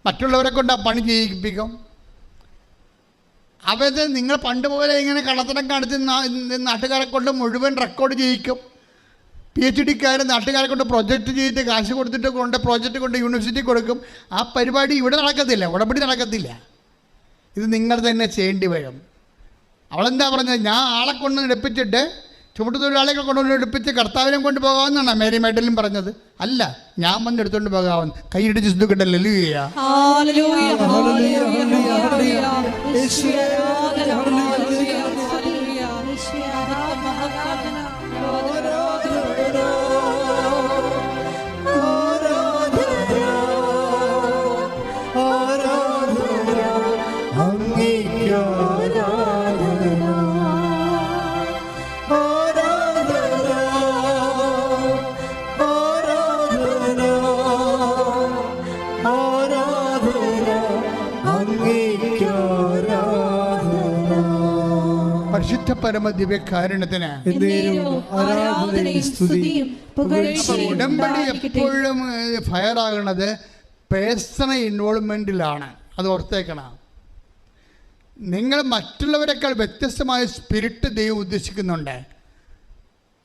മറ്റുള്ളവരെ കൊണ്ട് ആ പണി ചെയ്യിപ്പിക്കും. അവത് നിങ്ങൾ പണ്ട് പോലെ ഇങ്ങനെ കള്ളത്തരം കാണിച്ച് നാട്ടുകാരെ കൊണ്ട് മുഴുവൻ റെക്കോർഡ് ചെയ്യിക്കും. PhD-ക്കാർ നാട്ടുകാരെ കൊണ്ട് പ്രൊജക്റ്റ് ചെയ്തിട്ട് കാശ് കൊടുത്തിട്ട് പ്രോജക്റ്റ് കൊണ്ട് യൂണിവേഴ്സിറ്റി കൊടുക്കും. ആ പരിപാടി ഇവിടെ നടക്കത്തില്ല, ഉടമ്പടി നടക്കത്തില്ല. ഇത് നിങ്ങൾ തന്നെ ചെയ്യേണ്ടി വരും. അവളെന്താ പറഞ്ഞത്? ഞാൻ ആളെ കൊണ്ട് എടുപ്പിച്ചിട്ട് ചുമട്ടുതൊഴിലാളികളെ കൊണ്ടുവന്ന് എടുപ്പിച്ച് കർത്താവിനെ കൊണ്ട് പോകാമെന്നാണ് മേരി മെഡലും പറഞ്ഞത്. അല്ല, ഞാൻ വന്ന് എടുത്തുകൊണ്ട് പോകാമെന്ന്. കൈയിടിച്ച് സുഖിക്കണ്ടല്ലോ. പരിശുദ്ധ പരമ ദിവ്യകാരുണ്യത്തിന് ഉടമ്പടി എപ്പോഴും ഫയർ ആകുന്നത് പേഴ്സണൽ ഇൻവോൾവ്മെന്റിലാണ്. അത് ഓർത്തേക്കണം. നിങ്ങൾ മറ്റുള്ളവരെക്കാൾ വ്യത്യസ്തമായ സ്പിരിറ്റ് ദൈവം ഉദ്ദേശിക്കുന്നുണ്ട്.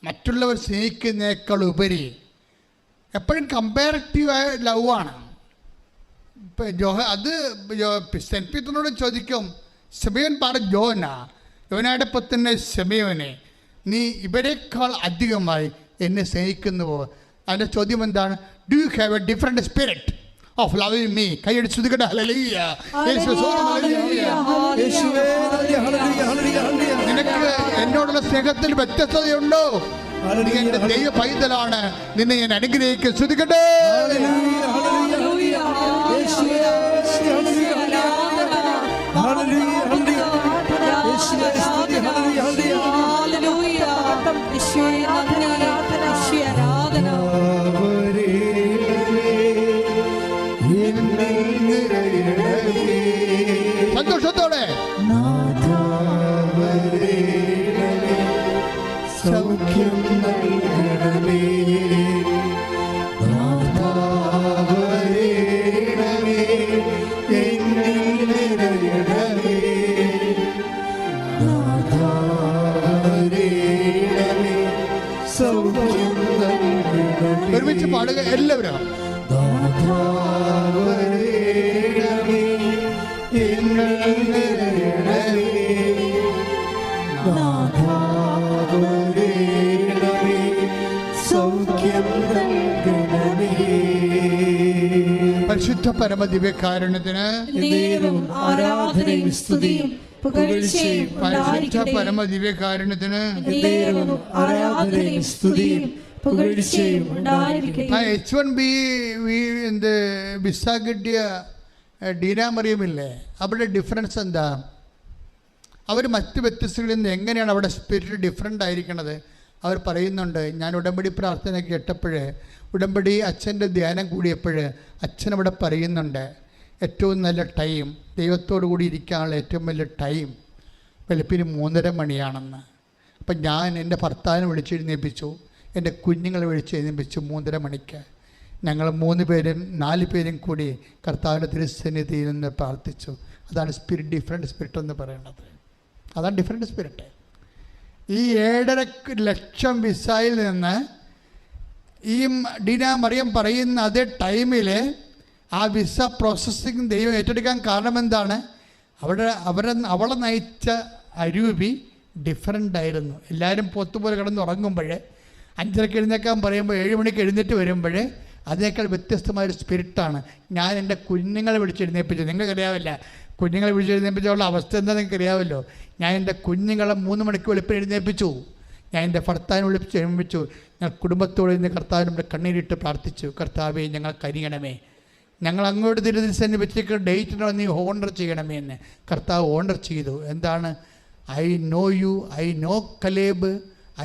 മറ്റുള്ളവർ സ്നേഹിക്കുന്നതിനേക്കാൾ ഉപരി എപ്പോഴും കമ്പാരിറ്റീവായ ലവ് ആണ്. ഇപ്പം അത് സെൻറ്റ് പീറ്ററിനോട് ചോദിക്കും, ശിമയോൻ യോനയുടെ പുത്രനെ ശിമയോനെ, നീ ഇവരെക്കാൾ അധികമായി എന്നെ സ്നേഹിക്കുന്നുവോ? അതിൻ്റെ ചോദ്യം എന്താണ്? Do you have A different spirit of loving me? കൈയടിച്ച് ശ്രദ്ധിക്കട്ടെ. ഹല്ലേലൂയ. നിനക്ക് എന്നോടുള്ള സ്നേഹത്തിൽ വ്യത്യസ്തതയുണ്ടോ? നീ എൻ്റെ ദൈവ പൈതലാണ്, നിന്നെ ഞാൻ അനുഗ്രഹിക്കും. ശ്രദ്ധിക്കട്ടെ. സന്തോഷത്തോടെ സൗഖ്യം നൽകണമേ, ഒരുമിച്ച് പാടുക എല്ലാവരും. സൗഖ്യം നൽകണമേ. പരമദിവ്യകാരുണ്യത്തിന് നേരവും ആരാധനയും സ്തുതിയും പുകഴ്ചയും പരിശുദ്ധ പരമദിവ്യകാരുണ്യത്തിന് നേരവും ആരാധനയും സ്തുതിയും പുകഴ്ചയും ഉണ്ടായിരിക്കട്ടെ. ആ H1B വിസ കിട്ടിയ ഡീന മറിയമില്ലേ, അവിടെ ഡിഫറൻസ് എന്താ? അവർ മറ്റ് വ്യത്യസ്തകളിൽ നിന്ന് എങ്ങനെയാണ് അവിടെ സ്പിരിറ്റ് ഡിഫറെൻ്റ് ആയിരിക്കണത്? അവർ പറയുന്നുണ്ട്, ഞാൻ ഉടമ്പടി പ്രാർത്ഥന കേട്ടപ്പോഴേ, ഉടമ്പടി അച്ഛൻ്റെ ധ്യാനം കൂടിയപ്പോൾ അച്ഛൻ അവിടെ പറയുന്നുണ്ട്, ഏറ്റവും നല്ല ടൈം, ദൈവത്തോടു കൂടി ഇരിക്കാനുള്ള ഏറ്റവും വലിയ ടൈം വെളുപ്പിന് 3:30 മണിയാണെന്ന്. അപ്പം ഞാൻ എൻ്റെ ഭർത്താവിനെ വിളിച്ചെഴുന്നേൽപ്പിച്ചു, എൻ്റെ കുഞ്ഞുങ്ങളെ വിളിച്ചെഴുന്നേൽപ്പിച്ചു 3:30 മണിക്ക്. ഞങ്ങൾ 3 പേരും 4 പേരും കൂടി കർത്താവിൻ്റെ തിരുസന്നിധിയിൽ നിന്ന് പ്രാർത്ഥിച്ചു. അതാണ് സ്പിരിറ്റ്, ഡിഫറെൻറ്റ് സ്പിരിറ്റ് എന്ന് പറയുന്നത്. അതാണ് ഡിഫറെൻറ്റ് സ്പിരിറ്റ്. ഈ 7.5 ലക്ഷം വിസയിൽ നിന്ന് ഈ ഡീന മറിയം പറയുന്ന അതേ ടൈമിൽ ആ വിസ പ്രോസസ്സിങ് ദൈവം ഏറ്റെടുക്കാൻ കാരണം എന്താണ്? അവളെ നയിച്ച അരൂപി ഡിഫറെൻ്റ് ആയിരുന്നു. എല്ലാവരും പൊത്തുപോലെ കിടന്ന് ഉറങ്ങുമ്പോൾ 5:30 എഴുന്നേക്കാൻ പറയുമ്പോൾ 7 മണിക്ക് എഴുന്നേറ്റ് വരുമ്പോൾ അതിനേക്കാൾ വ്യത്യസ്തമായൊരു സ്പിരിറ്റാണ്. ഞാൻ എൻ്റെ കുഞ്ഞുങ്ങളെ വിളിച്ചെഴുന്നേൽപ്പിച്ചു. നിങ്ങൾക്കറിയാവില്ല കുഞ്ഞുങ്ങളെ വിളിച്ചെഴുന്നേൽപ്പിച്ചുള്ള അവസ്ഥ എന്താ നിങ്ങൾക്കറിയാമല്ലോ. ഞാൻ എൻ്റെ കുഞ്ഞുങ്ങളെ 3 മണിക്ക് വെളുപ്പിന് എഴുന്നേൽപ്പിച്ചു. ഞാൻ എൻ്റെ ഭർത്താവിനെ എഴുന്നേൽപ്പിച്ചു. ഞാൻ കുടുംബത്തോട് ഇന്ന് കർത്താവിൻ്റെ കണ്ണീരിട്ട് പ്രാർത്ഥിച്ചു, കർത്താവേ ഞങ്ങൾ കരിയണമേ, ഞങ്ങൾ അങ്ങോട്ട് തിരുസന്നിധി വെച്ചിരിക്കുന്ന ഡേറ്റിനോ നീ ഓണർ ചെയ്യണമേ എന്ന്. കർത്താവ് ഓണർ ചെയ്തു. എന്താണ്? I know you, I know Caleb,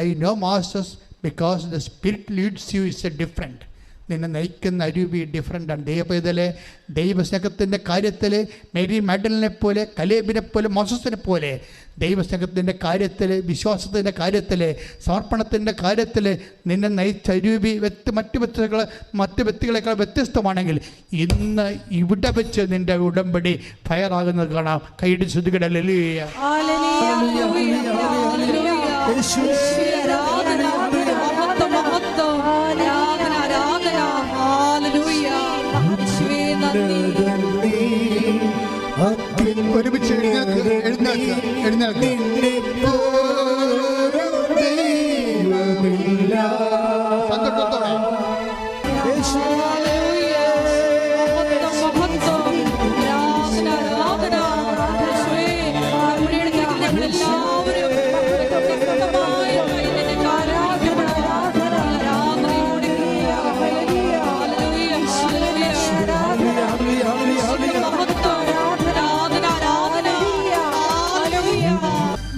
I know masters, because the spirit leads you is a different. നിന്നെ നയിക്കുന്ന അരൂപി ഡിഫറെൻ്റാണ്. ദൈവപൈതലെ, ദൈവസ്നേഹത്തിൻ്റെ കാര്യത്തിൽ മേരി മാഗ്ഡലിനെ പോലെ, കലേബിനെ പോലെ, മോസസിനെ പോലെ ദൈവസ്നേഹത്തിൻ്റെ കാര്യത്തിൽ, വിശ്വാസത്തിൻ്റെ കാര്യത്തിൽ, സമർപ്പണത്തിൻ്റെ കാര്യത്തിൽ നിന്നെ നയിച്ച അരൂപി മറ്റ് വ്യക്തികളെക്കാൾ വ്യത്യസ്തമാണെങ്കിൽ ഇന്ന് ഇവിടെ വെച്ച് നിൻ്റെ ഉടമ്പടി ഫയറാകുന്നത് കാണാം. കൈയിടി ശ്രുതികടല്ലേ. ഒരുമിച്ച് എഴുന്നേൽക്ക്. സന്തോഷത്തോടെ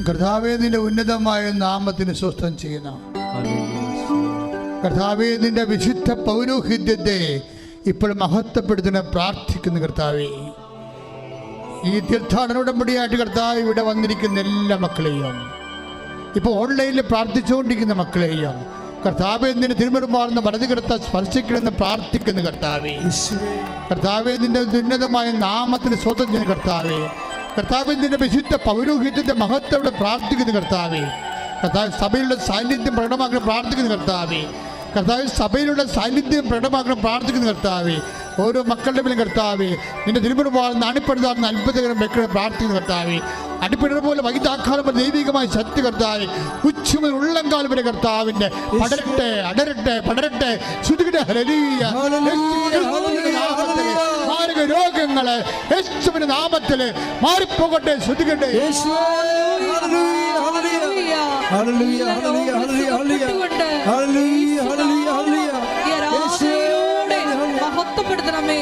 കർത്താവേ നിന്റെ ഉന്നതമായ നാമത്തിന് സ്വസ്ഥം ചെയ്യുന്ന കർത്താവേ നിന്റെ വിശുദ്ധ പൗരോഹിത്യത്തെ ഇപ്പോൾ മഹത്വപ്പെടുത്തുന്ന പ്രാർത്ഥിക്കുന്ന കർത്താവേ, ഈ തീർത്ഥാടന ഉടമ്പടിയായിട്ട് കർത്താവ് ഇവിടെ വന്നിരിക്കുന്ന എല്ലാ മക്കളെയും, ഇപ്പോൾ ഓൺലൈനിൽ പ്രാർത്ഥിച്ചുകൊണ്ടിരിക്കുന്ന മക്കളെയും കർത്താവേ നിന്റെ തിരുമുറുമാർന്ന വലതുകരത്തെ സ്പർശിക്കണമെന്ന് പ്രാർത്ഥിക്കുന്ന കർത്താവേ, കർത്താവേ നിന്റെ ഉന്നതമായ നാമത്തിന് സ്വന്തം ചെയ്യുന്ന കർത്താവേ, കർത്താവേ നിന്റെ വിശുദ്ധ പൗരോഹിത്യത്തെ മഹത്വത്തോടെ പ്രാർത്ഥിക്കുന്ന കർത്താവേ, കർത്താവ് സഭയിലുള്ള സാന്നിധ്യം പ്രകടമാക്കണം പ്രാർത്ഥിക്കുന്ന കർത്താവേ, കർത്താവ് സഭയിലുള്ള സാന്നിധ്യം പ്രകടമാക്കണം പ്രാർത്ഥിക്കുന്ന കർത്താവേ, ഓരോ മക്കളുടെ മേലും കർത്താവേ നിന്റെ തിരുമുറുമാർന്ന് അണിപ്പെടുത്താറുന്ന അത്ഭുതകരം വെക്കണം പ്രാർത്ഥിക്കുന്ന കർത്താവേ, അടിപ്പിടുന്ന പോലെ വൈദ്യാക്കാലം പോലെ ദൈവികമായ ശക്തി കർത്താവേ ഉച്ചമുതൽ ഉള്ളംകാലം വരെ കർത്താവിൻ്റെ പടരട്ടെ, അടരട്ടെ, പടരട്ടെ. ശ്രുതികട ഹല്ലേലൂയ. മാരക രോഗങ്ങള് യേശുവിന്റെ നാമത്തില് മാറിപ്പോകട്ടെ. ശ്രുതികട്ടെ. മഹത്വപ്പെടുത്തണമേ.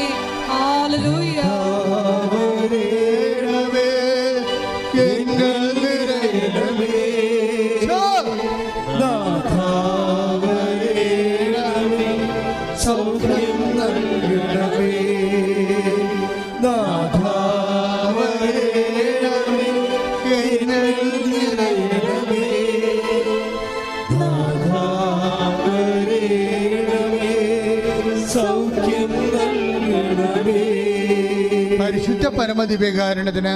ഹല്ലേലൂയ. സൗഖ്യം നൽകണമേ, സൗഖ്യം നൽകണമേ. പരിശുദ്ധ പരമദിവ്യകാരുണ്യത്തിന്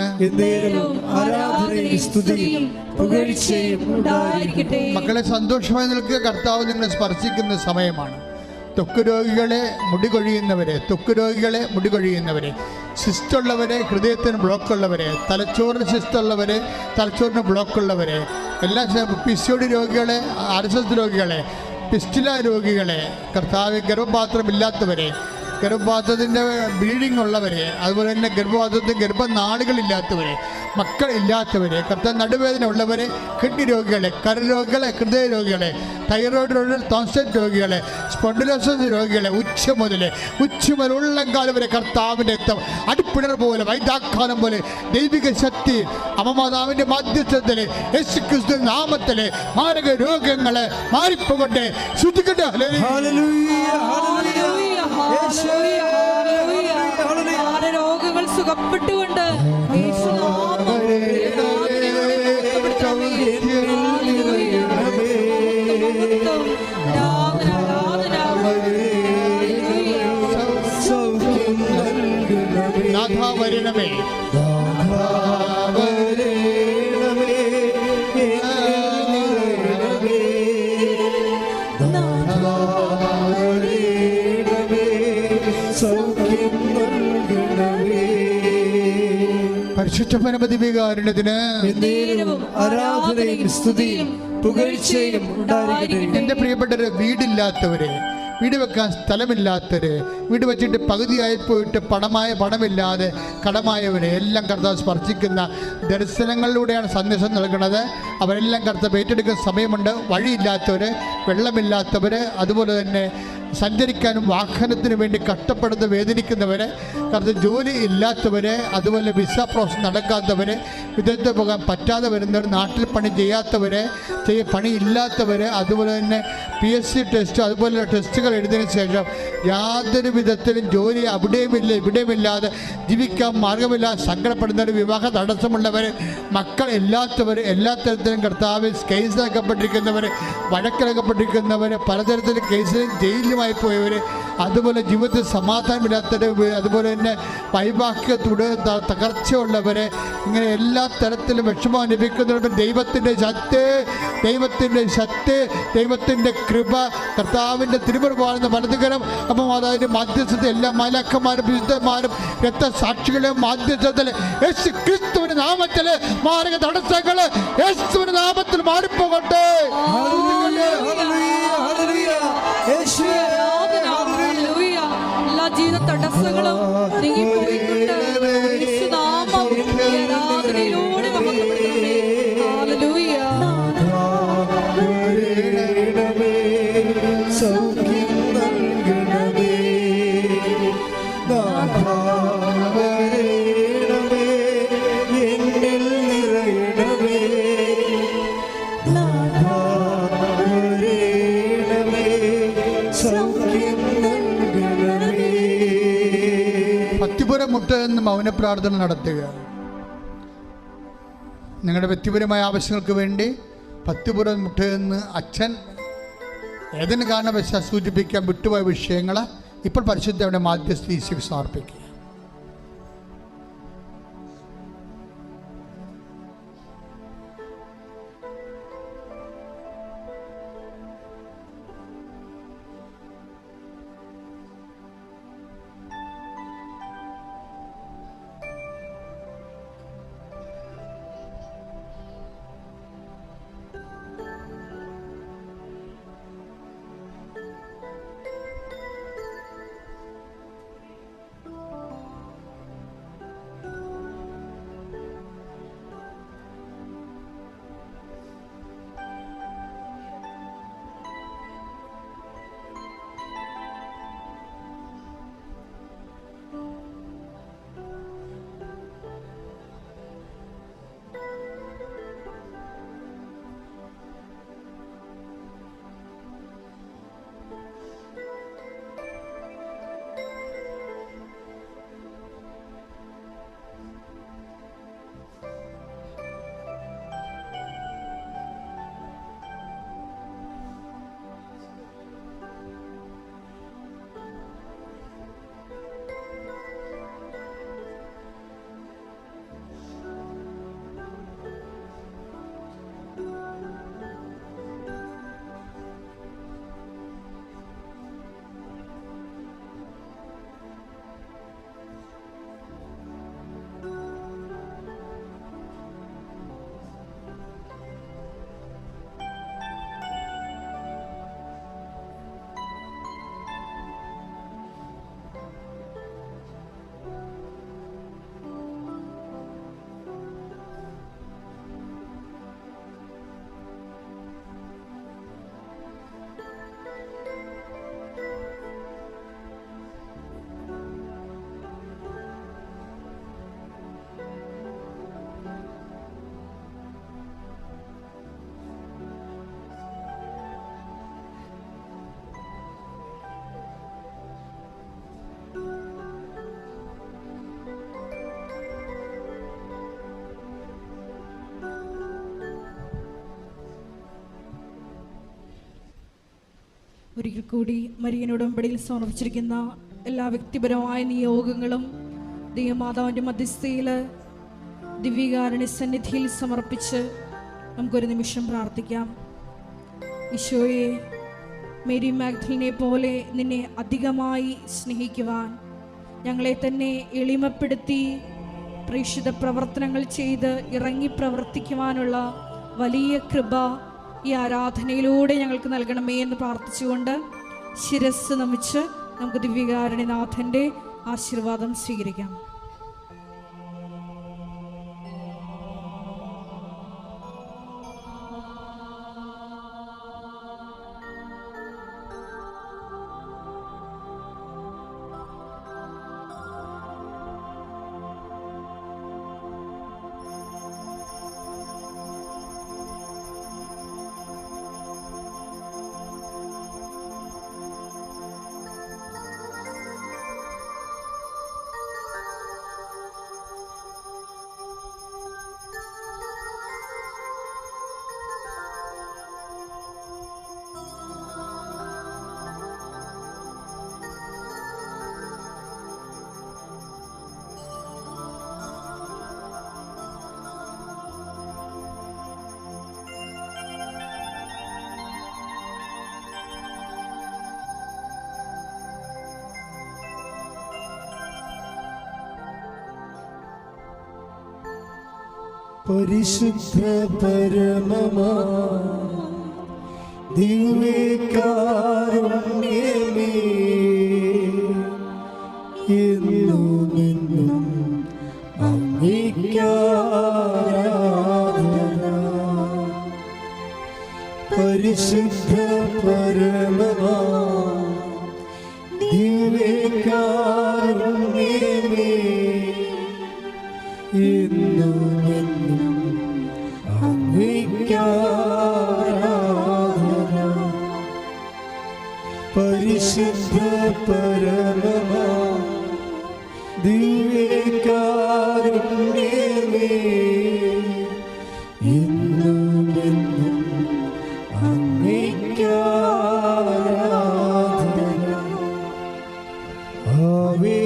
ആരാധനയും സ്തുതിയും പുകഴ്ചയും ഉണ്ടായിരിക്കട്ടെ. മക്കളെ സന്തോഷമായി നിൽക്കുക. കർത്താവ് നിങ്ങളെ സ്പർശിക്കുന്ന സമയമാണ്. ത്വക്ക് രോഗികളെ, മുടി കൊഴിയുന്നവരെ, സിസ്റ്റുള്ളവരെ, ഹൃദയത്തിന് ബ്ലോക്കുള്ളവരെ, തലച്ചോറിന് സിസ്റ്റുള്ളവരെ, തലച്ചോറിന് ബ്ലോക്കുള്ളവരെ, എല്ലാ PCOD രോഗികളെ, RSS രോഗികളെ, പിസ്റ്റുല രോഗികളെ, കർത്താവ് ഗർഭപാത്രമില്ലാത്തവരെ, ഗർഭപാത്രത്തിൻ്റെ ബ്ലീഡിംഗ് ഉള്ളവരെ, അതുപോലെ തന്നെ ഗർഭനാളുകളില്ലാത്തവരെ, മക്കളില്ലാത്തവരെ, കർത്താവ് നടുവേദന ഉള്ളവരെ, കിഡ്നി രോഗികളെ, കരരോഗികളെ, ഹൃദയ രോഗികളെ, തൈറോയ്ഡ് രോഗികളെ, ടോൺസിൽ രോഗികളെ, സ്പോണ്ടിലോസിസ് രോഗികളെ, ഉച്ച മുതൽ ഉള്ളംകാലം വരെ കർത്താവിൻ്റെ രക്തം അടിപ്പിണർ പോലെ വൈദ്യാഘാതം പോലെ ദൈവിക ശക്തി അമ്മമാതാവിൻ്റെ മധ്യസ്ഥത്തിൽ യേശു ക്രിസ്തു നാമത്തിൽ മാരക രോഗങ്ങളെ മാറിപ്പോകട്ടെ. ശുദ്ധിക്കട്ടെ. രോഗങ്ങൾ സുഖപ്പെട്ടുകൊണ്ട് വരണമേ. പരിശുദ്ധ പരമദിവ്യകാരുണ്യത്തിന് ആരാധനയും സ്തുതിയും പുകഴ്ചയും ഉണ്ടായിരിക്കട്ടെ. എൻ്റെ പ്രിയപ്പെട്ടവരെ, വീടില്ലാത്തവരെ, വീട് വെക്കാൻ സ്ഥലമില്ലാത്തവര്, വീട് വെച്ചിട്ട് പകുതിയായി പോയിട്ട് പണമില്ലാതെ കടമായവരെ എല്ലാം കർത്താവ് സ്പർശിക്കുന്ന ദർശനങ്ങളിലൂടെയാണ് സന്ദേശം നൽകുന്നത്. അവരെല്ലാം കർത്താവ് ഏറ്റെടുക്കുന്ന സമയമുണ്ട്. വഴിയില്ലാത്തവർ, വെള്ളമില്ലാത്തവർ, അതുപോലെ തന്നെ സഞ്ചരിക്കാനും വാഹനത്തിന് വേണ്ടി കഷ്ടപ്പെടുന്ന വേദനിക്കുന്നവർ, കർത്താവ് ജോലി ഇല്ലാത്തവർ, അതുപോലെ വിസ പ്രോസസ് നടക്കാത്തവർ, വിദേശത്ത് പോകാൻ പറ്റാതെ വരുന്നവർ, നാട്ടിൽ പണി ചെയ്യാത്തവർ, പണിയില്ലാത്തവർ, അതുപോലെ തന്നെ PSC ടെസ്റ്റ് അതുപോലുള്ള ടെസ്റ്റുകൾ എഴുതിയതിനു ശേഷം യാതൊരു വിധത്തിലും ജോലി അവിടെയുമില്ല ഇവിടെയുമില്ലാതെ ജീവിക്കാൻ മാർഗമില്ലാതെ സങ്കടപ്പെടുന്നവർ, വിവാഹ തടസ്സമുള്ളവർ, മക്കൾ ഇല്ലാത്തവർ, എല്ലാ തരത്തിലും കർത്താവിൽ കേസിലാക്കപ്പെട്ടിരിക്കുന്നവർ, വഴക്കിലാക്കപ്പെട്ടിരിക്കുന്നവർ, പലതരത്തിലും കേസിലും ജയിലുമായി പോയവർ, അതുപോലെ ജീവിതത്തിൽ സമാധാനമില്ലാത്തവർ, അതുപോലെ തന്നെ വൈവാഹികത്തോട് തകർച്ചയുള്ളവർ, ഇങ്ങനെ എല്ലാ തരത്തിലും വിഷമം അനുഭവിക്കുന്നവർ ദൈവത്തിൻ്റെ ശക്തി, ദൈവത്തിൻ്റെ കൃപ, കർത്താവിൻ്റെ തിരുമുറുപാടുന്ന വലതുകരം, അപ്പം അതായത് മധ്യസ്ഥത എല്ലാ മലക്കന്മാരും വിശുദ്ധന്മാരും രക്തസാക്ഷികളെ മധ്യസ്ഥത്തിൽ യേശു ക്രിസ്തുവിന്റെ നാമത്തിൽ മാരക തടസ്സങ്ങൾ യേശുവിന്റെ നാമത്തിൽ മാറിപ്പോകട്ടെ. എല്ലാ ജീവിത തടസ്സങ്ങളും നീങ്ങിപ്പോയിക്കൊണ്ട് യേശുനാമം ആരാധനയിലൂടെ മഹത്വപ്പെടുത്തണമേ. ഹല്ലേലൂയ. സൗഖ്യം നൽകണമേ, വരണമേ, എന്നിൽ നിറയണമേ, വരണമേ, സൗഖ്യം നൽകണമേ. ഭക്തിപുരം മുട്ട എന്ന് മൗന പ്രാർത്ഥന നടത്തുക. നിങ്ങളുടെ വ്യക്തിപരമായ ആവശ്യങ്ങൾക്ക് വേണ്ടി ഭക്തിപുരം മുട്ട എന്ന് അച്ഛൻ ഏതിന് കാരണവശാൽ സൂചിപ്പിക്കാൻ വിട്ടുപോയ വിഷയങ്ങൾ ഇപ്പോൾ പരിശുദ്ധയുടെ മാധ്യസ്ഥ ഈശോയ്ക്ക് സമർപ്പിക്കുക. ഒരിക്കൽ കൂടി മരിയൻ ഉടമ്പടിയിൽ സമർപ്പിച്ചിരിക്കുന്ന എല്ലാ വ്യക്തിപരമായ നിയോഗങ്ങളും ദൈവമാതാവിൻ്റെ മധ്യസ്ഥയിൽ ദിവ്യകാരുണ്യ സന്നിധിയിൽ സമർപ്പിച്ച് നമുക്കൊരു നിമിഷം പ്രാർത്ഥിക്കാം. ഈശോയെ, മേരി മാഗ്ദലിനെ പോലെ നിന്നെ അധികമായി സ്നേഹിക്കുവാൻ, ഞങ്ങളെ തന്നെ എളിമപ്പെടുത്തി പ്രേക്ഷിത പ്രവർത്തനങ്ങൾ ചെയ്ത് ഇറങ്ങി പ്രവർത്തിക്കുവാനുള്ള വലിയ കൃപ ഈ ആരാധനയിലൂടെ ഞങ്ങൾക്ക് നൽകണമേ എന്ന് പ്രാർത്ഥിച്ചുകൊണ്ട് ശിരസ് നമിച്ച് നമുക്ക് ദിവ്യകാരുണ്യനാഥൻ്റെ ആശീർവാദം സ്വീകരിക്കാം. പരിശുദ്ധ പരമമാ ദിവ്യകാരുണ്യമേ, എന്നുമെന്നും അങ്ങേയ്ക്കാരാധന. പരിശുദ്ധ പരമമാ ദിവ്യകാരുണ്യമേ, എന്നുമെന്നും അങ്ങേയ്ക്കാരാധന. പരിശുദ്ധ പരമമാ ദിവ്യകാരുണ്യമേ, എന്നുമെന്നും അങ്ങേയ്ക്കാരാധന. ആവേ